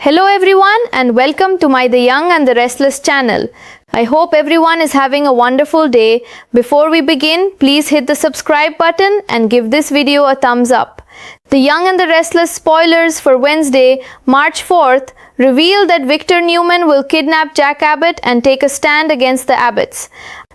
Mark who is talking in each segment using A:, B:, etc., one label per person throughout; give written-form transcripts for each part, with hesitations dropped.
A: Hello everyone and welcome to my The Young and the Restless channel. I hope everyone is having a wonderful day. Before we begin, please hit the subscribe button and give this video a thumbs up. The Young and the Restless spoilers for Wednesday, March 4th, reveal that Victor Newman will kidnap Jack Abbott and take a stand against the Abbotts.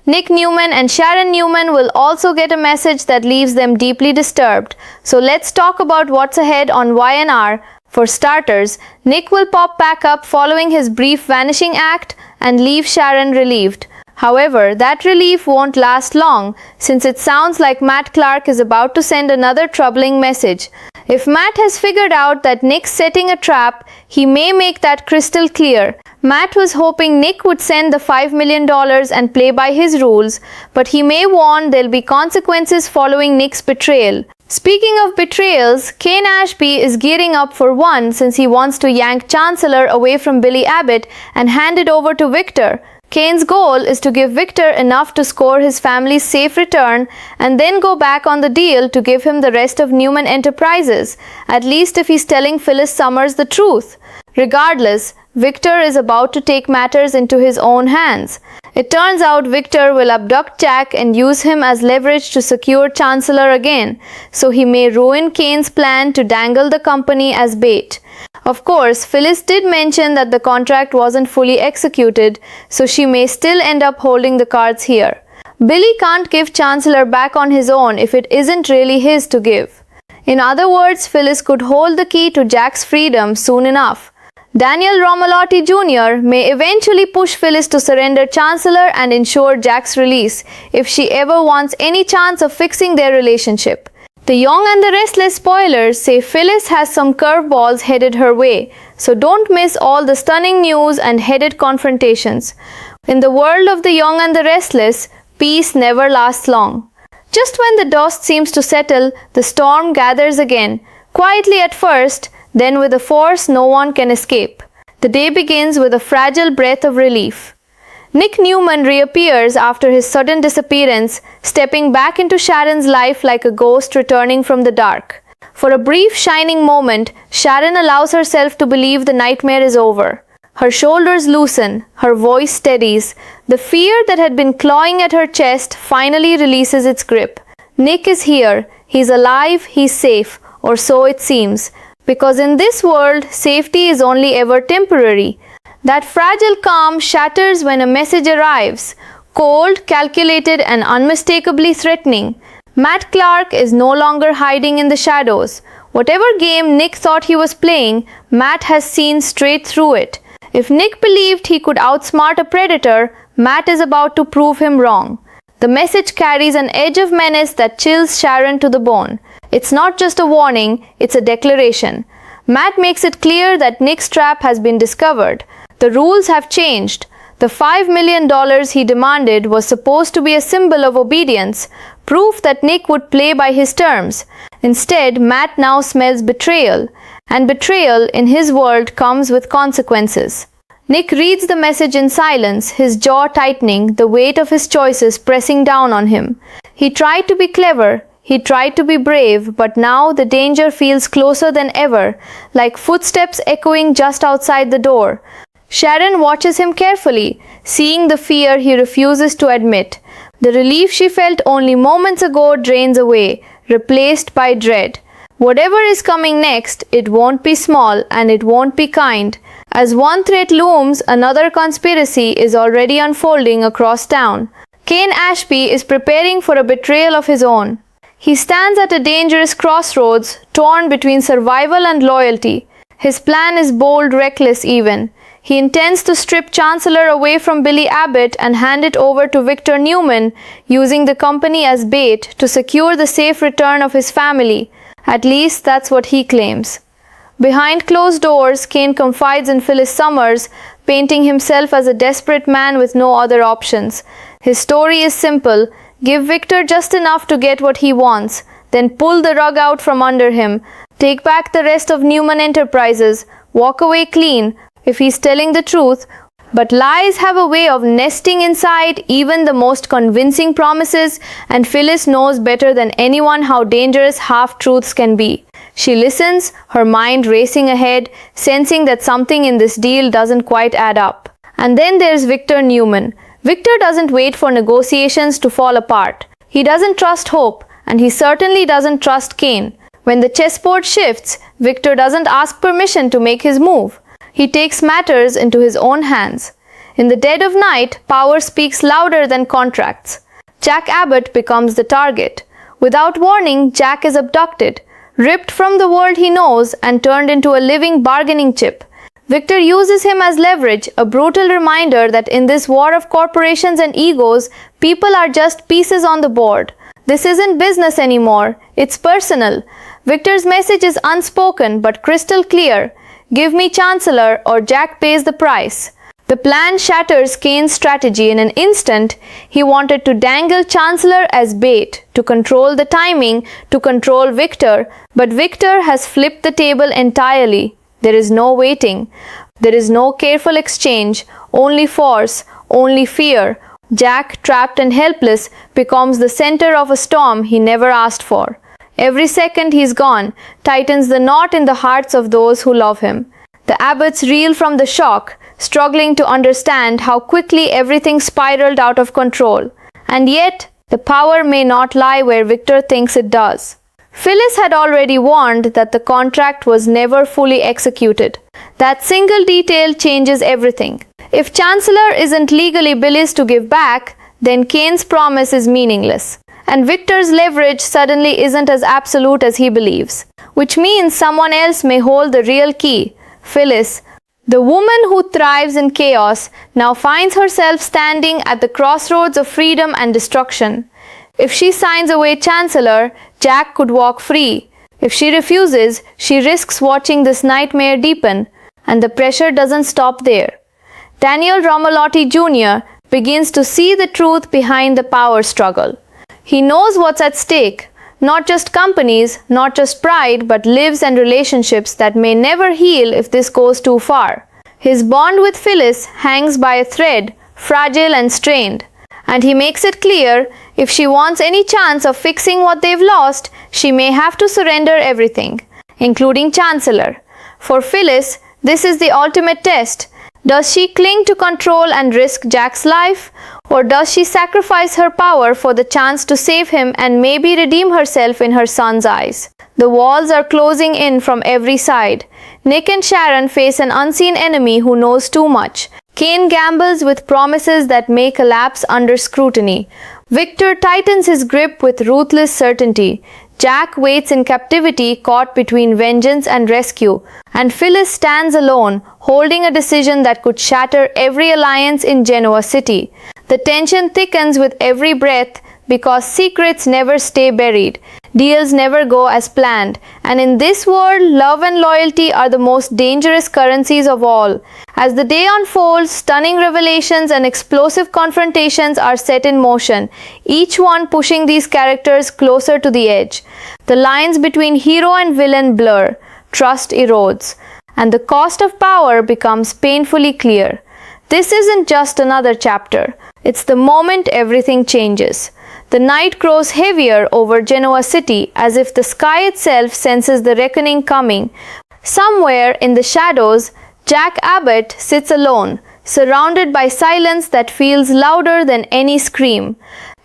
A: Nick Newman and Sharon Newman will also get a message that leaves them deeply disturbed. So let's talk about what's ahead on Y&R. For starters, Nick will pop back up following his brief vanishing act and leave Sharon relieved. However, that relief won't last long, since it sounds like Matt Clark is about to send another troubling message. If Matt has figured out that Nick's setting a trap, he may make that crystal clear. Matt was hoping Nick would send the $5 million and play by his rules, but he may warn there'll be consequences following Nick's betrayal. Speaking of betrayals, Kane Ashby is gearing up for one since he wants to yank Chancellor away from Billy Abbott and hand it over to Victor. Kane's goal is to give Victor enough to score his family's safe return and then go back on the deal to give him the rest of Newman Enterprises, at least if he's telling Phyllis Summers the truth. Regardless, Victor is about to take matters into his own hands. It turns out Victor will abduct Jack and use him as leverage to secure Chancellor again, so he may ruin Kane's plan to dangle the company as bait. Of course, Phyllis did mention that the contract wasn't fully executed, so she may still end up holding the cards here. Billy can't give Chancellor back on his own if it isn't really his to give. In other words, Phyllis could hold the key to Jack's freedom soon enough. Daniel Romalotti Jr. may eventually push Phyllis to surrender Chancellor and ensure Jack's release if she ever wants any chance of fixing their relationship. The Young and the Restless spoilers say Phyllis has some curveballs headed her way, so don't miss all the stunning news and headed confrontations. In the world of the Young and the Restless, peace never lasts long. Just when the dust seems to settle, the storm gathers again, quietly at first, then with a force no one can escape. The day begins with a fragile breath of relief. Nick Newman reappears after his sudden disappearance, stepping back into Sharon's life like a ghost returning from the dark. For a brief shining moment, Sharon allows herself to believe the nightmare is over. Her shoulders loosen, her voice steadies. The fear that had been clawing at her chest finally releases its grip. Nick is here. He's alive, he's safe, or so it seems. Because in this world, safety is only ever temporary. That fragile calm shatters when a message arrives, cold, calculated, and unmistakably threatening. Matt Clark is no longer hiding in the shadows. Whatever game Nick thought he was playing, Matt has seen straight through it. If Nick believed he could outsmart a predator, Matt is about to prove him wrong. The message carries an edge of menace that chills Sharon to the bone. It's not just a warning, it's a declaration. Matt makes it clear that Nick's trap has been discovered. The rules have changed. The $5 million he demanded was supposed to be a symbol of obedience, proof that Nick would play by his terms. Instead, Matt now smells betrayal, and betrayal in his world comes with consequences. Nick reads the message in silence, his jaw tightening, the weight of his choices pressing down on him. He tried to be clever. He tried to be brave, but now the danger feels closer than ever, like footsteps echoing just outside the door. Sharon watches him carefully, seeing the fear he refuses to admit. The relief she felt only moments ago drains away, replaced by dread. Whatever is coming next, it won't be small and it won't be kind. As one threat looms, another conspiracy is already unfolding across town. Kane Ashby is preparing for a betrayal of his own. He stands at a dangerous crossroads, torn between survival and loyalty. His plan is bold, reckless even. He intends to strip Chancellor away from Billy Abbott and hand it over to Victor Newman, using the company as bait to secure the safe return of his family. At least that's what he claims. Behind closed doors, Kane confides in Phyllis Summers, painting himself as a desperate man with no other options. His story is simple. Give Victor just enough to get what he wants, then pull the rug out from under him, take back the rest of Newman Enterprises, walk away clean if he's telling the truth. But lies have a way of nesting inside even the most convincing promises, and Phyllis knows better than anyone how dangerous half-truths can be. She listens, her mind racing ahead, sensing that something in this deal doesn't quite add up. And then there's Victor Newman. Victor doesn't wait for negotiations to fall apart. He doesn't trust hope, and he certainly doesn't trust Kane. When the chessboard shifts, Victor doesn't ask permission to make his move. He takes matters into his own hands. In the dead of night, power speaks louder than contracts. Jack Abbott becomes the target. Without warning, Jack is abducted, ripped from the world he knows and turned into a living bargaining chip. Victor uses him as leverage, a brutal reminder that in this war of corporations and egos, people are just pieces on the board. This isn't business anymore, it's personal. Victor's message is unspoken but crystal clear. Give me Chancellor or Jack pays the price. The plan shatters Kane's strategy in an instant. He wanted to dangle Chancellor as bait, to control the timing, to control Victor, but Victor has flipped the table entirely. There is no waiting. There is no careful exchange, only force, only fear. Jack, trapped and helpless, becomes the center of a storm he never asked for. Every second he's gone tightens the knot in the hearts of those who love him. The Abbotts reel from the shock, struggling to understand how quickly everything spiraled out of control. And yet, the power may not lie where Victor thinks it does. Phyllis had already warned that the contract was never fully executed. That single detail changes everything. If Chancellor isn't legally biased to give back, then Kane's promise is meaningless. And Victor's leverage suddenly isn't as absolute as he believes. Which means someone else may hold the real key. Phyllis, the woman who thrives in chaos, now finds herself standing at the crossroads of freedom and destruction. If she signs away Chancellor, Jack could walk free. If she refuses, she risks watching this nightmare deepen, and the pressure doesn't stop there. Daniel Romalotti Jr. begins to see the truth behind the power struggle. He knows what's at stake, not just companies, not just pride, but lives and relationships that may never heal if this goes too far. His bond with Phyllis hangs by a thread, fragile and strained. And he makes it clear, if she wants any chance of fixing what they've lost, she may have to surrender everything, including Chancellor. For Phyllis, this is the ultimate test. Does she cling to control and risk Jack's life? Or does she sacrifice her power for the chance to save him and maybe redeem herself in her son's eyes? The walls are closing in from every side. Nick and Sharon face an unseen enemy who knows too much. Kane gambles with promises that may collapse under scrutiny. Victor tightens his grip with ruthless certainty. Jack waits in captivity, caught between vengeance and rescue. And Phyllis stands alone, holding a decision that could shatter every alliance in Genoa City. The tension thickens with every breath because secrets never stay buried. Deals never go as planned. And in this world, love and loyalty are the most dangerous currencies of all. As the day unfolds, stunning revelations and explosive confrontations are set in motion, each one pushing these characters closer to the edge. The lines between hero and villain blur, trust erodes, and the cost of power becomes painfully clear. This isn't just another chapter. It's the moment everything changes. The night grows heavier over Genoa City, as if the sky itself senses the reckoning coming. Somewhere in the shadows, Jack Abbott sits alone, surrounded by silence that feels louder than any scream.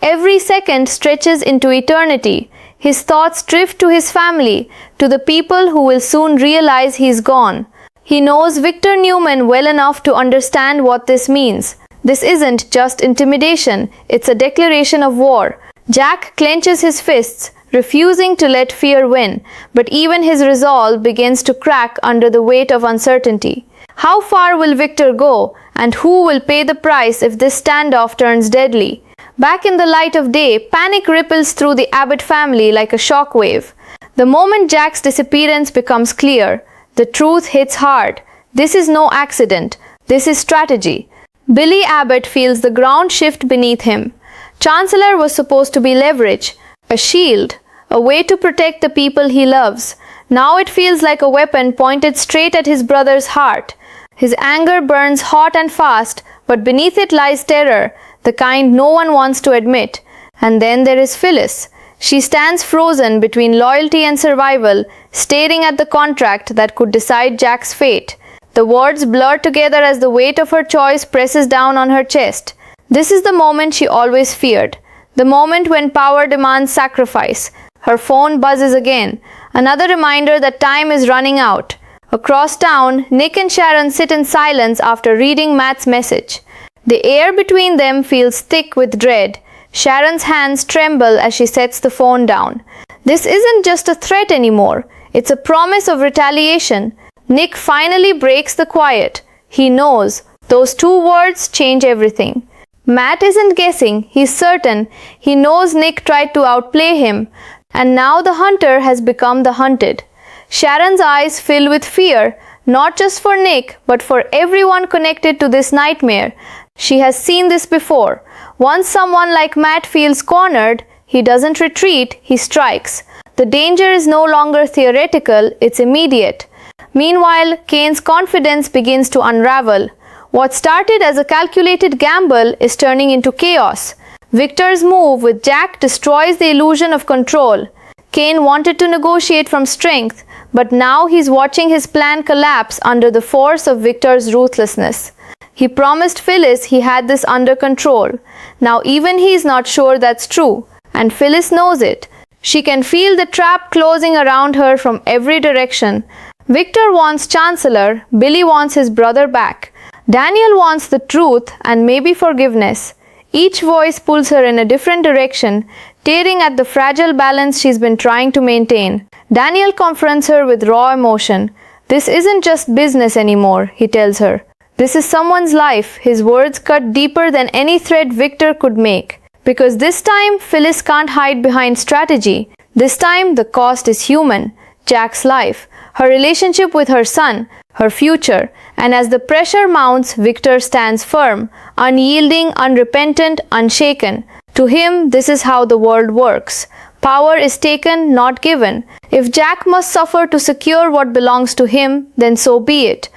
A: Every second stretches into eternity. His thoughts drift to his family, to the people who will soon realize he's gone. He knows Victor Newman well enough to understand what this means. This isn't just intimidation, it's a declaration of war. Jack clenches his fists, refusing to let fear win, but even his resolve begins to crack under the weight of uncertainty. How far will Victor go, and who will pay the price if this standoff turns deadly? Back in the light of day, panic ripples through the Abbott family like a shockwave. The moment Jack's disappearance becomes clear, the truth hits hard. This is no accident. This is strategy. Billy Abbott feels the ground shift beneath him. Chancellor was supposed to be leverage, a shield, a way to protect the people he loves. Now it feels like a weapon pointed straight at his brother's heart. His anger burns hot and fast, but beneath it lies terror, the kind no one wants to admit. And then there is Phyllis. She stands frozen between loyalty and survival, staring at the contract that could decide Jack's fate. The words blur together as the weight of her choice presses down on her chest. This is the moment she always feared. The moment when power demands sacrifice. Her phone buzzes again. Another reminder that time is running out. Across town, Nick and Sharon sit in silence after reading Matt's message. The air between them feels thick with dread. Sharon's hands tremble as she sets the phone down. This isn't just a threat anymore. It's a promise of retaliation. Nick finally breaks the quiet. He knows. Those two words change everything. Matt isn't guessing. He's certain. He knows Nick tried to outplay him. And now the hunter has become the hunted. Sharon's eyes fill with fear, not just for Nick, but for everyone connected to this nightmare. She has seen this before. Once someone like Matt feels cornered, he doesn't retreat, he strikes. The danger is no longer theoretical, it's immediate. Meanwhile, Kane's confidence begins to unravel. What started as a calculated gamble is turning into chaos. Victor's move with Jack destroys the illusion of control. Kane wanted to negotiate from strength, but now he's watching his plan collapse under the force of Victor's ruthlessness. He promised Phyllis he had this under control. Now even he's not sure that's true, and Phyllis knows it. She can feel the trap closing around her from every direction. Victor wants Chancellor, Billy wants his brother back. Daniel wants the truth and maybe forgiveness. Each voice pulls her in a different direction, tearing at the fragile balance she's been trying to maintain. Daniel confronts her with raw emotion. This isn't just business anymore, he tells her. This is someone's life. His words cut deeper than any threat Victor could make. Because this time, Phyllis can't hide behind strategy. This time, the cost is human. Jack's life, her relationship with her son, her future. And as the pressure mounts, Victor stands firm, unyielding, unrepentant, unshaken. To him, this is how the world works. Power is taken, not given. If Jack must suffer to secure what belongs to him, then so be it.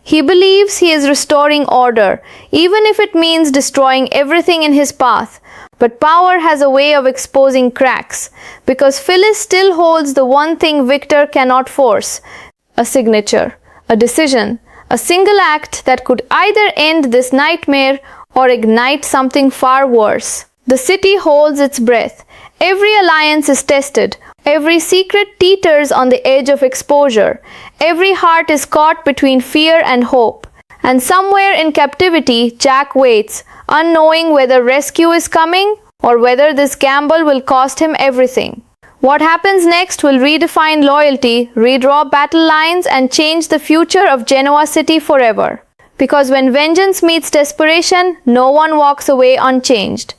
A: He believes he is restoring order, even if it means destroying everything in his path. But power has a way of exposing cracks, because Phyllis still holds the one thing Victor cannot force: a signature, a decision, a single act that could either end this nightmare or ignite something far worse. The city holds its breath. Every alliance is tested. Every secret teeters on the edge of exposure. Every heart is caught between fear and hope. And somewhere in captivity, Jack waits, unknowing whether rescue is coming or whether this gamble will cost him everything. What happens next will redefine loyalty, redraw battle lines, and change the future of Genoa City forever. Because when vengeance meets desperation, no one walks away unchanged.